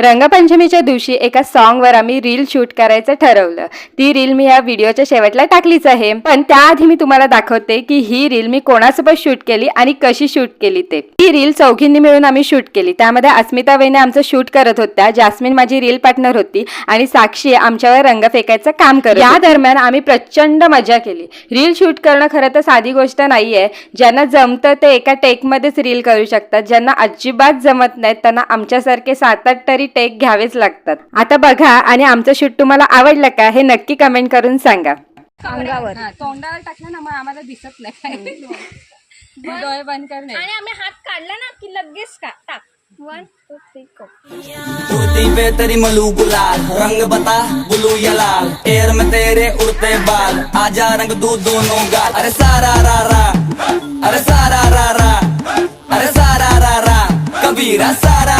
रंगपंचमीच्या दिवशी एका सॉन्गवर आम्ही रील शूट करायचं ठरवलं. ती रील मी या व्हिडिओच्या शेवटला टाकलीच आहे. पण त्याआधी मी तुम्हाला दाखवते की ही रील मी कोणासोबत शूट केली आणि कशी शूट केली ते. ही रील चौघींनी मिळून आम्ही शूट केली. त्यामध्ये अस्मिता वहिनी आमचं शूट करत होत्या, जास्मिन माझी रील पार्टनर होती आणि साक्षी आमच्यावर रंग फेकायचं काम करत. या दरम्यान आम्ही प्रचंड मजा केली. रील शूट करणं खरं तर साधी गोष्ट नाहीये. ज्यांना जमतं ते एका टेकमध्येच रील करू शकतात. ज्यांना अजिबात जमत नाही त्यांना आमच्यासारखे 7-8 तरी टेक घ्यावेच लागतात. आता बघा आणि आमचं शूट तुम्हाला आवडलं का हे नक्की कमेंट करून सांगा. अंगावर तोंडावर टाकलं ना मग आम्हाला दिसत नाही. डोळे बंद करणे आणि आम्ही हात काढला ना की लगेच का टाक 1 2 3 गो. उड़ती पे तेरी मलू गुलाल रंग बता बुलू या लाल एयर में तेरे उड़ते बाल आजा रंग दू दोनों गाल अरे सारा रा रा अरे सारा रा रा अरे सारा रा रा कबीरा सारा